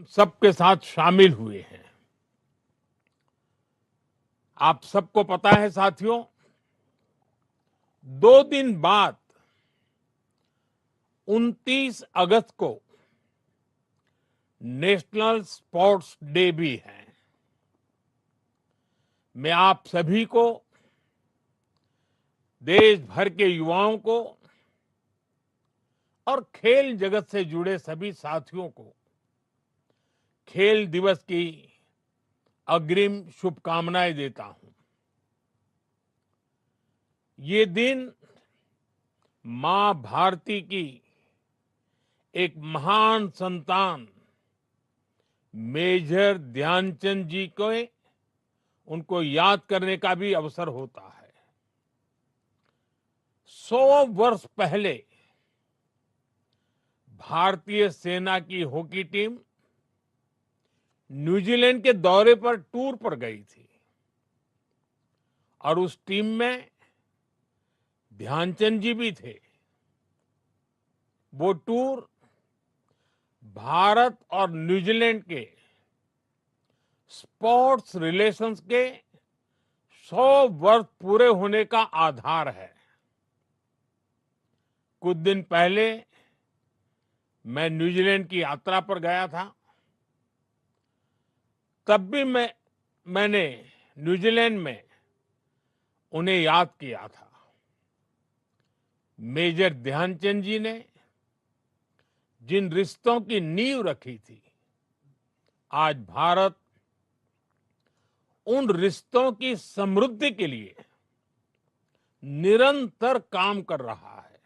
सबके साथ शामिल हुए हैं। आप सबको पता है साथियों, 2 दिन बाद 29 अगस्त को नेशनल स्पोर्ट्स डे भी है। मैं आप सभी को, देश भर के युवाओं को और खेल जगत से जुड़े सभी साथियों को खेल दिवस की अग्रिम शुभकामनाएं देता हूं। ये दिन मां भारती की एक महान संतान मेजर ध्यानचंद जी को उनको याद करने का भी अवसर होता है। 100 वर्ष पहले भारतीय सेना की हॉकी टीम न्यूजीलैंड के दौरे पर टूर पर गई थी और उस टीम में ध्यानचंद जी भी थे। वो टूर भारत और न्यूजीलैंड के स्पोर्ट्स रिलेशंस के 100 वर्ष पूरे होने का आधार है। कुछ दिन पहले मैं न्यूजीलैंड की यात्रा पर गया था। तब भी मैंने न्यूजीलैंड में उन्हें याद किया था। मेजर ध्यानचंद जी ने जिन रिश्तों की नींव रखी थी, आज भारत उन रिश्तों की समृद्धि के लिए निरंतर काम कर रहा है।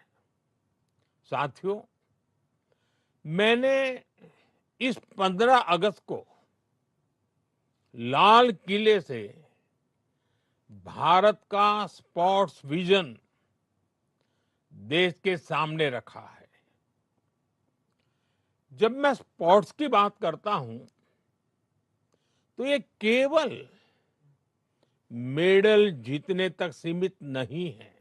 साथियों, मैंने इस 15 अगस्त को लाल किले से भारत का स्पोर्ट्स विजन देश के सामने रखा है। जब मैं स्पोर्ट्स की बात करता हूं तो ये केवल मेडल जीतने तक सीमित नहीं है।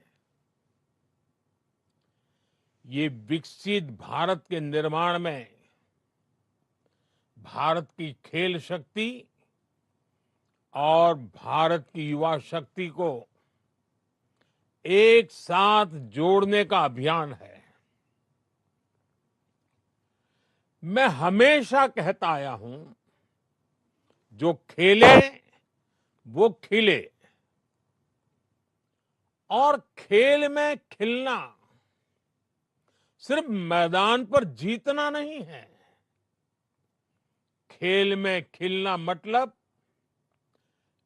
ये विकसित भारत के निर्माण में भारत की खेल शक्ति और भारत की युवा शक्ति को एक साथ जोड़ने का अभियान है। मैं हमेशा कहता आया हूं, जो खेले वो खिले। और खेल में खिलना सिर्फ मैदान पर जीतना नहीं है। खेल में खिलना मतलब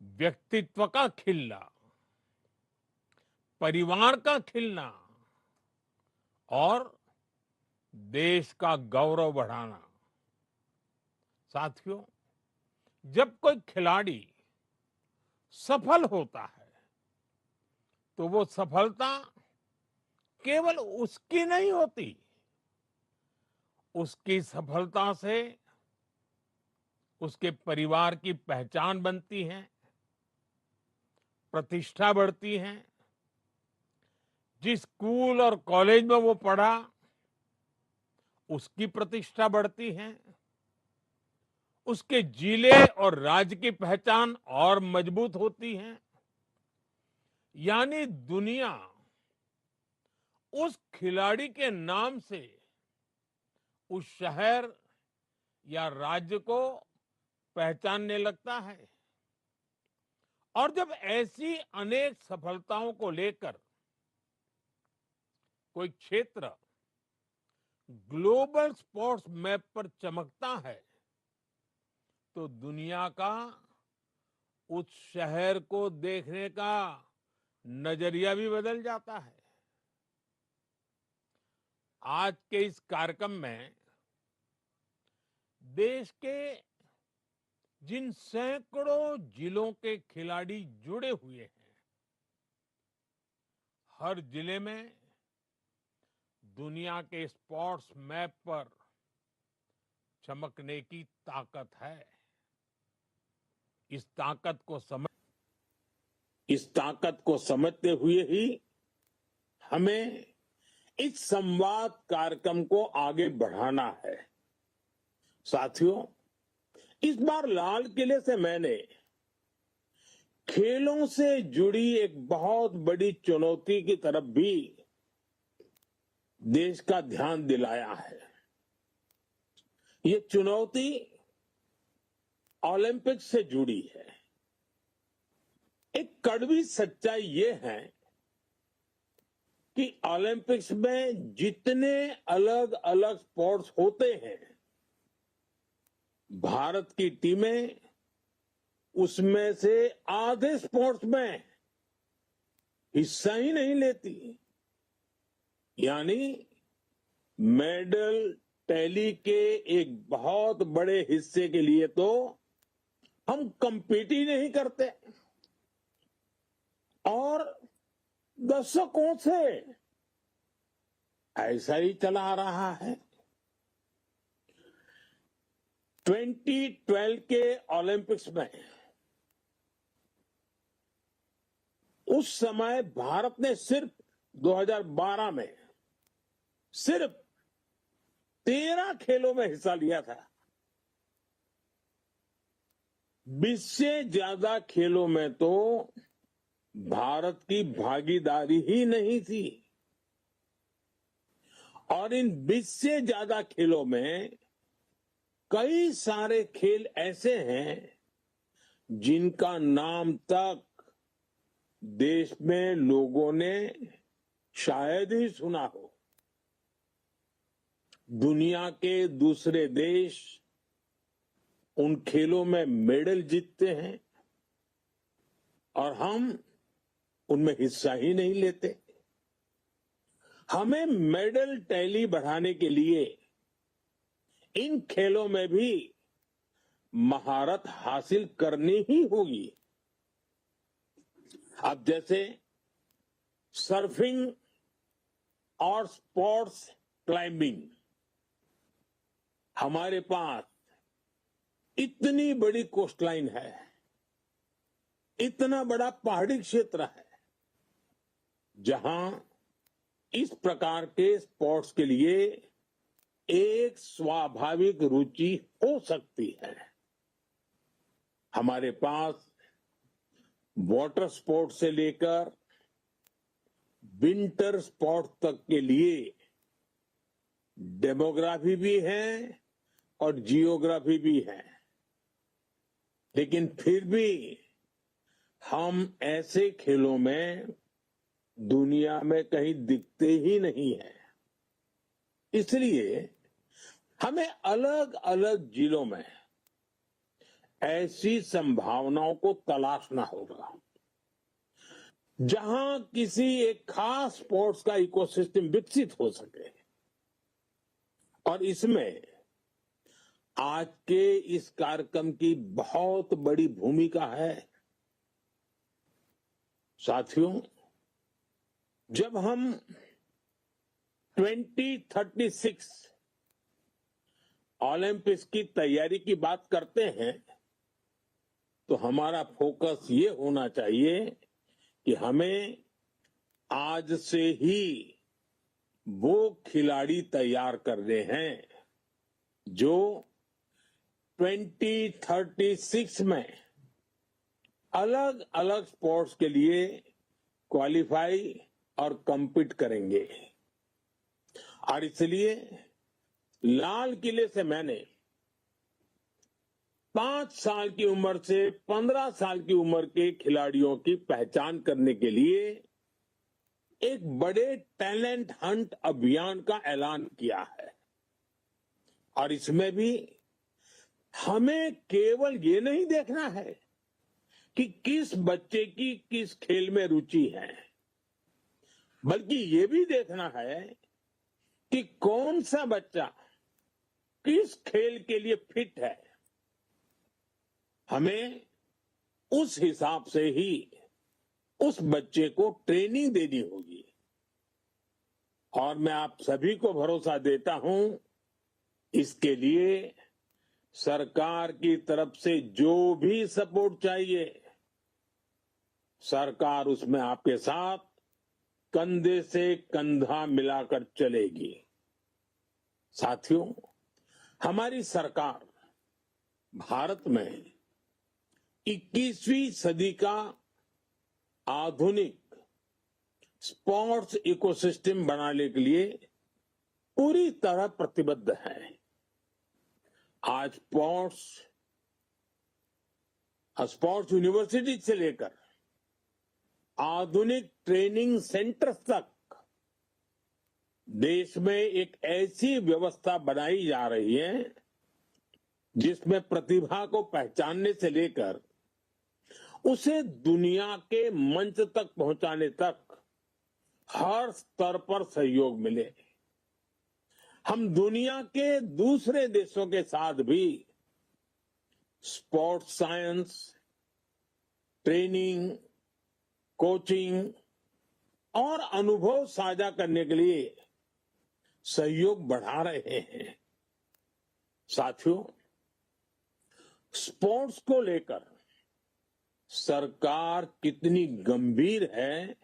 व्यक्तित्व का खिलना, परिवार का खिलना और देश का गौरव बढ़ाना। साथियों, जब कोई खिलाड़ी सफल होता है तो वो सफलता केवल उसकी नहीं होती, उसकी सफलता से उसके परिवार की पहचान बनती है, प्रतिष्ठा बढ़ती है। जिस स्कूल और कॉलेज में वो पढ़ा उसकी प्रतिष्ठा बढ़ती है, उसके जिले और राज्य की पहचान और मजबूत होती है। यानी दुनिया उस खिलाड़ी के नाम से उस शहर या राज्य को पहचानने लगता है। और जब ऐसी अनेक सफलताओं को लेकर कोई क्षेत्र ग्लोबल स्पोर्ट्स मैप पर चमकता है तो दुनिया का उस शहर को देखने का नजरिया भी बदल जाता है। आज के इस कार्यक्रम में देश के जिन सैकड़ों जिलों के खिलाड़ी जुड़े हुए हैं, हर जिले में दुनिया के स्पोर्ट्स मैप पर चमकने की ताकत है। इस ताकत को समझते हुए ही हमें इस संवाद कार्यक्रम को आगे बढ़ाना है। साथियों, इस बार लाल किले से मैंने खेलों से जुड़ी एक बहुत बड़ी चुनौती की तरफ भी देश का ध्यान दिलाया है। ये चुनौती ओलंपिक से जुड़ी है। एक कड़वी सच्चाई ये है कि ओलंपिक्स में जितने अलग अलग स्पोर्ट्स होते हैं, भारत की टीमें उसमें से आधे स्पोर्ट्स में हिस्सा ही नहीं लेती। यानी मेडल टैली के एक बहुत बड़े हिस्से के लिए तो हम compete ही नहीं करते। और दशकों से ऐसा ही चला आ रहा है। 2012 के ओलंपिक्स में उस समय भारत ने सिर्फ 2012 में सिर्फ 13 खेलों में हिस्सा लिया था। 20 से ज्यादा खेलों में तो भारत की भागीदारी ही नहीं थी। और इन 20 से ज्यादा खेलों में कई सारे खेल ऐसे हैं जिनका नाम तक देश में लोगों ने शायद ही सुना हो। दुनिया के दूसरे देश उन खेलों में मेडल जीतते हैं और हम उनमें हिस्सा ही नहीं लेते। हमें मेडल टैली बढ़ाने के लिए इन खेलों में भी महारत हासिल करनी ही होगी। अब जैसे सर्फिंग और स्पोर्ट्स क्लाइंबिंग, हमारे पास इतनी बड़ी कोस्टलाइन है, इतना बड़ा पहाड़ी क्षेत्र है, जहां इस प्रकार के स्पोर्ट्स के लिए एक स्वाभाविक रुचि हो सकती है। हमारे पास वाटर स्पोर्ट से लेकर विंटर स्पोर्ट तक के लिए डेमोग्राफी भी है और जियोग्राफी भी है। लेकिन फिर भी हम ऐसे खेलों में दुनिया में कहीं दिखते ही नहीं है। इसलिए हमें अलग अलग जिलों में ऐसी संभावनाओं को तलाशना होगा जहां किसी एक खास स्पोर्ट्स का इकोसिस्टम विकसित हो सके। और इसमें आज के इस कार्यक्रम की बहुत बड़ी भूमिका है। साथियों, जब हम 2036 ओलंपिक्स की तैयारी की बात करते हैं तो हमारा फोकस ये होना चाहिए कि हमें आज से ही वो खिलाड़ी तैयार करने हैं जो 2036 में अलग अलग स्पोर्ट्स के लिए क्वालिफाई और compete करेंगे। और इसलिए लाल किले से मैंने 5 साल की उम्र से 15 साल की उम्र के खिलाड़ियों की पहचान करने के लिए एक बड़े टैलेंट हंट अभियान का ऐलान किया है। और इसमें भी हमें केवल ये नहीं देखना है कि किस बच्चे की किस खेल में रुचि है, बल्कि ये भी देखना है कि कौन सा बच्चा किस खेल के लिए फिट है। हमें उस हिसाब से ही उस बच्चे को ट्रेनिंग देनी होगी। और मैं आप सभी को भरोसा देता हूं, इसके लिए सरकार की तरफ से जो भी सपोर्ट चाहिए, सरकार उसमें आपके साथ कंधे से कंधा मिलाकर चलेगी। साथियों, हमारी सरकार भारत में 21वीं सदी का आधुनिक स्पोर्ट्स इकोसिस्टम बनाने के लिए पूरी तरह प्रतिबद्ध है। आज स्पोर्ट्स यूनिवर्सिटी से लेकर आधुनिक ट्रेनिंग सेंटर्स तक देश में एक ऐसी व्यवस्था बनाई जा रही है जिसमें प्रतिभा को पहचानने से लेकर उसे दुनिया के मंच तक पहुंचाने तक हर स्तर पर सहयोग मिले। हम दुनिया के दूसरे देशों के साथ भी स्पोर्ट्स साइंस, ट्रेनिंग, कोचिंग और अनुभव साझा करने के लिए सहयोग बढ़ा रहे हैं। साथियों, स्पोर्ट्स को लेकर सरकार कितनी गंभीर है,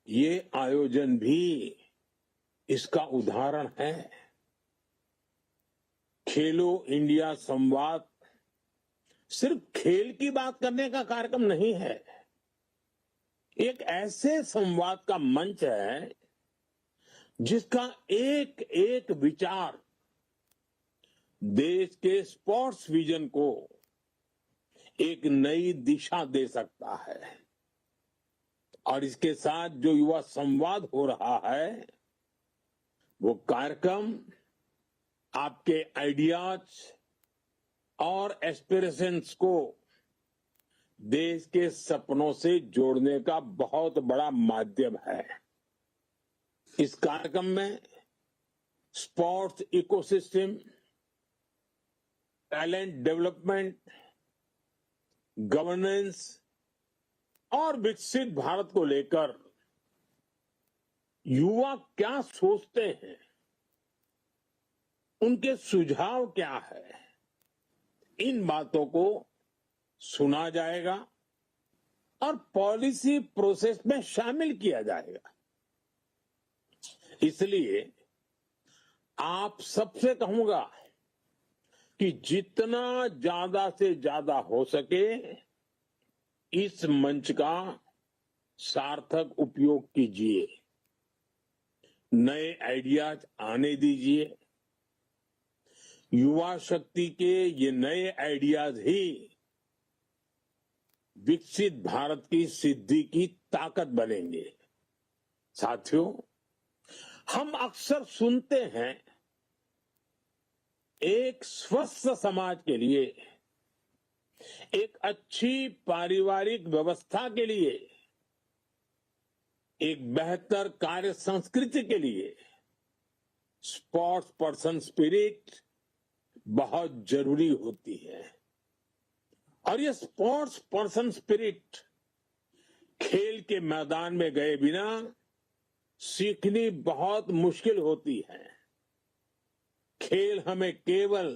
ये आयोजन भी इसका उदाहरण है। खेलो इंडिया संवाद सिर्फ खेल की बात करने का कार्यक्रम नहीं है, एक ऐसे संवाद का मंच है जिसका एक एक विचार देश के स्पोर्ट्स विजन को एक नई दिशा दे सकता है। और इसके साथ जो युवा संवाद हो रहा है, वो कार्यक्रम आपके आइडियाज और एस्पिरेशंस को देश के सपनों से जोड़ने का बहुत बड़ा माध्यम है। इस कार्यक्रम में sports ecosystem, talent development, governance और विकसित भारत को लेकर युवा क्या सोचते हैं, उनके सुझाव क्या है, इन बातों को सुना जाएगा और पॉलिसी प्रोसेस में शामिल किया जाएगा। इसलिए आप सबसे कहूंगा कि जितना ज्यादा से ज्यादा हो सके इस मंच का सार्थक उपयोग कीजिए, नए आइडियाज आने दीजिए। युवा शक्ति के ये नए आइडियाज ही विकसित भारत की सिद्धि की ताकत बनेंगे। साथियों, हम अक्सर सुनते हैं एक स्वस्थ समाज के लिए, एक अच्छी पारिवारिक व्यवस्था के लिए, एक बेहतर कार्य संस्कृति के लिए स्पोर्ट्स पर्सन स्पिरिट बहुत जरूरी होती है। और ये स्पोर्ट्स पर्सन स्पिरिट खेल के मैदान में गए बिना सीखनी बहुत मुश्किल होती है। खेल हमें केवल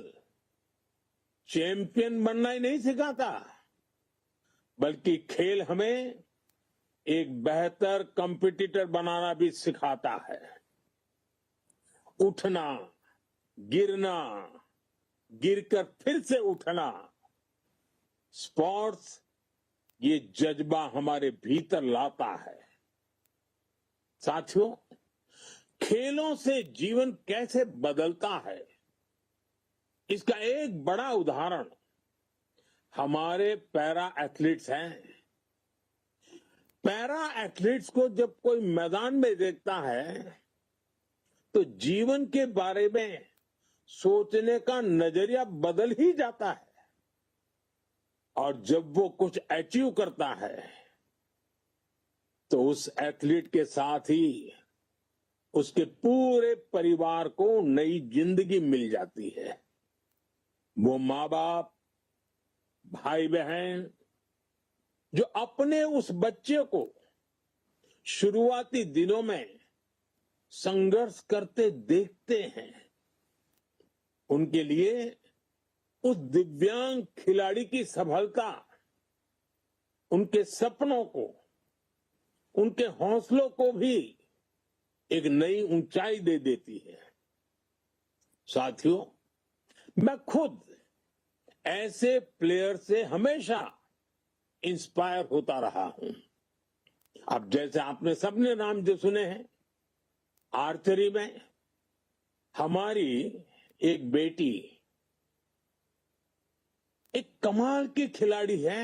चैंपियन बनना ही नहीं सिखाता, बल्कि खेल हमें एक बेहतर कॉम्पिटिटर बनाना भी सिखाता है। उठना, गिरना, गिरकर फिर से उठना, स्पोर्ट्स ये जज्बा हमारे भीतर लाता है। साथियों, खेलों से जीवन कैसे बदलता है, इसका एक बड़ा उदाहरण हमारे पैरा एथलीट्स हैं। पैरा एथलीट्स को जब कोई मैदान में देखता है तो जीवन के बारे में सोचने का नजरिया बदल ही जाता है। और जब वो कुछ अचीव करता है तो उस एथलीट के साथ ही उसके पूरे परिवार को नई जिंदगी मिल जाती है। वो माँ बाप, भाई बहन जो अपने उस बच्चे को शुरुआती दिनों में संघर्ष करते देखते हैं, उनके लिए उस दिव्यांग खिलाड़ी की सफलता उनके सपनों को, उनके हौसलों को भी एक नई ऊंचाई दे देती है। साथियों, मैं खुद ऐसे प्लेयर से हमेशा इंस्पायर होता रहा हूं। अब जैसे आपने सबने नाम जो सुने हैं, आर्चरी में हमारी एक बेटी एक कमाल की खिलाड़ी है।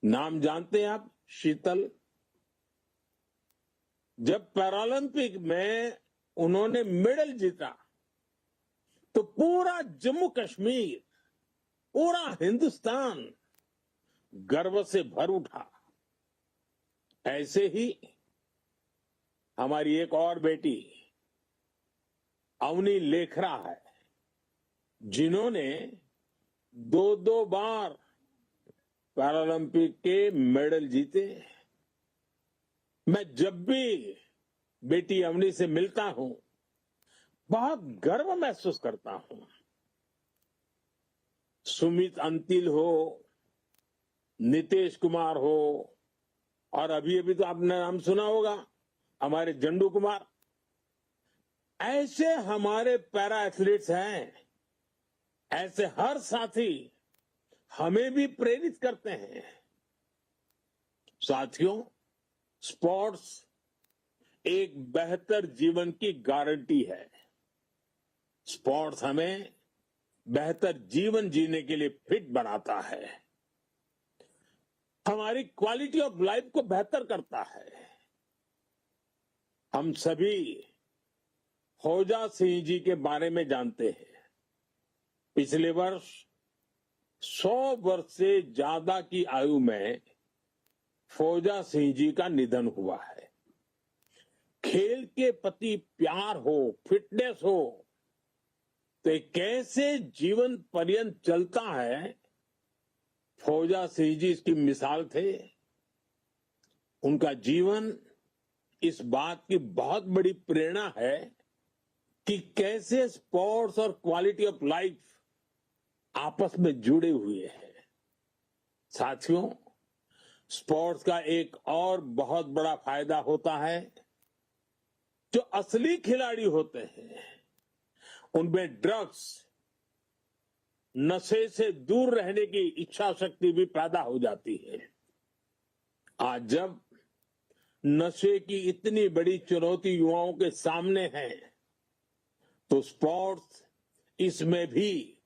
नाम जानते हैं आप? शीतल। जब पैरालंपिक में उन्होंने मेडल जीता तो पूरा जम्मू कश्मीर, पूरा हिंदुस्तान गर्व से भर उठा। ऐसे ही हमारी एक और बेटी अवनी लेखरा है, जिन्होंने 2-2 बार पैरालंपिक के मेडल जीते। मैं जब भी बेटी अवनी से मिलता हूं, बहुत गर्व महसूस करता हूं। सुमित अंतिल हो, नीतीश कुमार हो, और अभी अभी तो आपने नाम सुना होगा हमारे जंडू कुमार। ऐसे हमारे पैरा एथलीट्स हैं। ऐसे हर साथी हमें भी प्रेरित करते हैं। साथियों, स्पोर्ट्स एक बेहतर जीवन की गारंटी है। स्पोर्ट्स हमें बेहतर जीवन जीने के लिए फिट बनाता है, हमारी क्वालिटी ऑफ लाइफ को बेहतर करता है। हम सभी फौजा सिंह जी के बारे में जानते हैं। पिछले वर्ष 100 वर्ष से ज्यादा की आयु में फौजा सिंह जी का निधन हुआ है। खेल के प्रति प्यार हो, फिटनेस हो, तो कैसे जीवन पर्यंत चलता है, फौजा सिंह जी इसकी मिसाल थे। उनका जीवन इस बात की बहुत बड़ी प्रेरणा है कि कैसे स्पोर्ट्स और क्वालिटी ऑफ लाइफ आपस में जुड़े हुए हैं। साथियों, स्पोर्ट्स का एक और बहुत बड़ा फायदा होता है, जो असली खिलाड़ी होते हैं उनमें ड्रग्स, नशे से दूर रहने की इच्छा शक्ति भी पैदा हो जाती है। आज जब नशे की इतनी बड़ी चुनौती युवाओं के सामने है, तो स्पोर्ट्स इसमें भी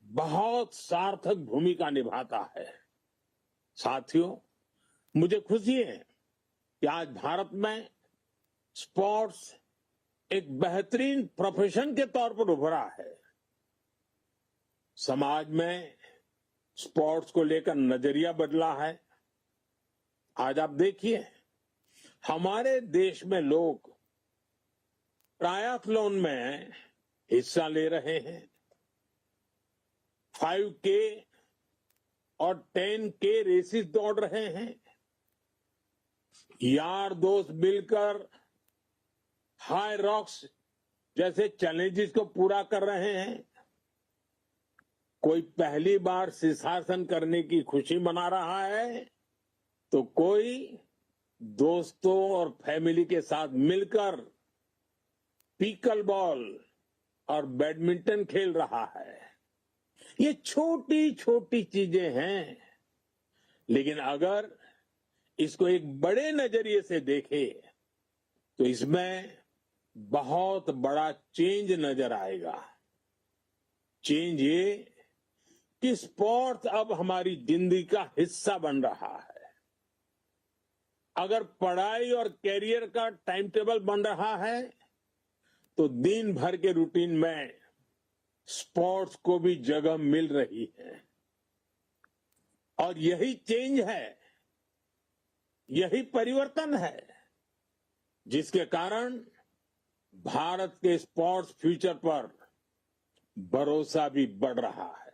बहुत सार्थक भूमिका निभाता है। साथियों, मुझे खुशी है कि आज भारत में स्पोर्ट्स एक बेहतरीन प्रोफेशन के तौर पर उभरा है। समाज में स्पोर्ट्स को लेकर नजरिया बदला है। आज आप देखिए, हमारे देश में लोग ट्रायथलॉन में हिस्सा ले रहे हैं। 5K और 10K रेसेस दौड़ रहे हैं। यार दोस्त मिलकर हाई रॉक्स जैसे चैलेंजेस को पूरा कर रहे हैं। कोई पहली बार शीर्षासन करने की खुशी मना रहा है, तो कोई दोस्तों और फैमिली के साथ मिलकर पिकल बॉल और बैडमिंटन खेल रहा है। ये छोटी छोटी चीजें हैं, लेकिन अगर इसको एक बड़े नजरिए से देखें तो इसमें बहुत बड़ा चेंज नजर आएगा। चेंज ये कि स्पोर्ट्स अब हमारी जिंदगी का हिस्सा बन रहा है। अगर पढ़ाई और कैरियर का टाइम टेबल बन रहा है, तो दिन भर के रूटीन में स्पोर्ट्स को भी जगह मिल रही है। और यही चेंज है, यही परिवर्तन है, जिसके कारण भारत के स्पोर्ट्स फ्यूचर पर भरोसा भी बढ़ रहा है।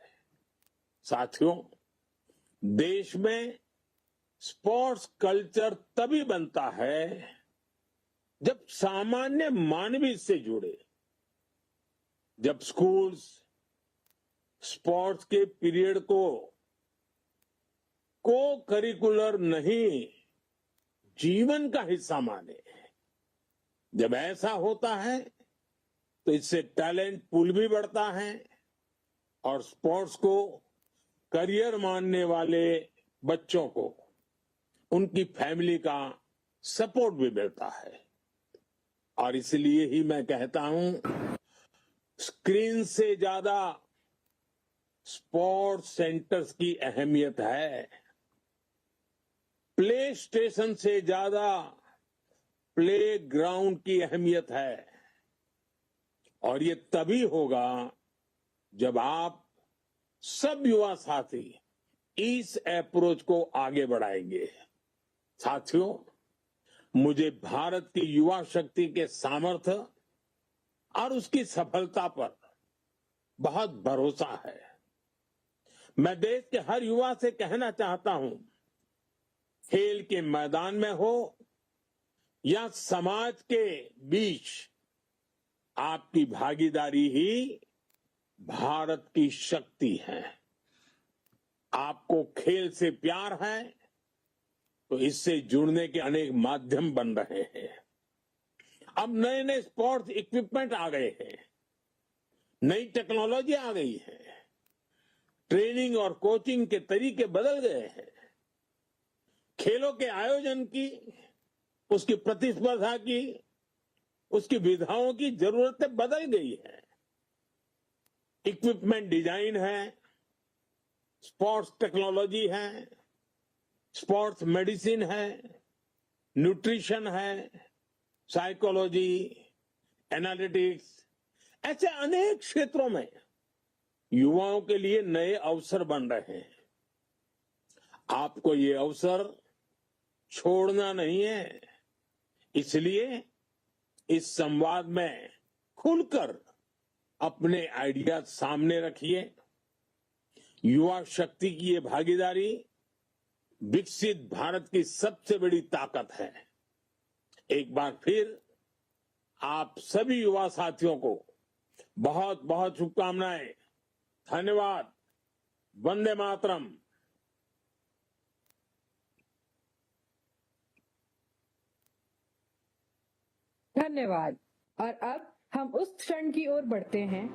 साथियों, देश में स्पोर्ट्स कल्चर तभी बनता है जब सामान्य मानव इससे जुड़े। जब स्कूल्स स्पोर्ट्स के पीरियड को करिकुलर नहीं, जीवन का हिस्सा माने। जब ऐसा होता है तो इससे टैलेंट पूल भी बढ़ता है, और स्पोर्ट्स को करियर मानने वाले बच्चों को उनकी फैमिली का सपोर्ट भी मिलता है। और इसलिए ही मैं कहता हूं, स्क्रीन से ज्यादा स्पोर्ट्स सेंटर्स की अहमियत है। प्ले स्टेशन से ज्यादा प्ले ग्राउंड की अहमियत है। और ये तभी होगा जब आप सब युवा साथी इस अप्रोच को आगे बढ़ाएंगे। साथियों, मुझे भारत की युवा शक्ति के सामर्थ्य और उसकी सफलता पर बहुत भरोसा है। मैं देश के हर युवा से कहना चाहता हूं, खेल के मैदान में हो या समाज के बीच, आपकी भागीदारी ही भारत की शक्ति है। आपको खेल से प्यार है तो इससे जुड़ने के अनेक माध्यम बन रहे हैं। अब नए नए स्पोर्ट्स इक्विपमेंट आ गए हैं, नई टेक्नोलॉजी आ गई है, ट्रेनिंग और कोचिंग के तरीके बदल गए हैं, खेलों के आयोजन की, उसकी प्रतिस्पर्धा की, उसकी विधाओं की जरूरतें बदल गई है। इक्विपमेंट डिजाइन है, स्पोर्ट्स टेक्नोलॉजी है, स्पोर्ट्स मेडिसिन है, न्यूट्रिशन है, साइकोलॉजी, एनालिटिक्स, ऐसे अनेक क्षेत्रों में युवाओं के लिए नए अवसर बन रहे हैं। आपको ये अवसर छोड़ना नहीं है। इसलिए इस संवाद में खुलकर अपने आइडिया सामने रखिए। युवा शक्ति की ये भागीदारी विकसित भारत की सबसे बड़ी ताकत है। एक बार फिर आप सभी युवा साथियों को बहुत बहुत शुभकामनाएं। धन्यवाद। वंदे मातरम। धन्यवाद। और अब हम उस क्षण की ओर बढ़ते हैं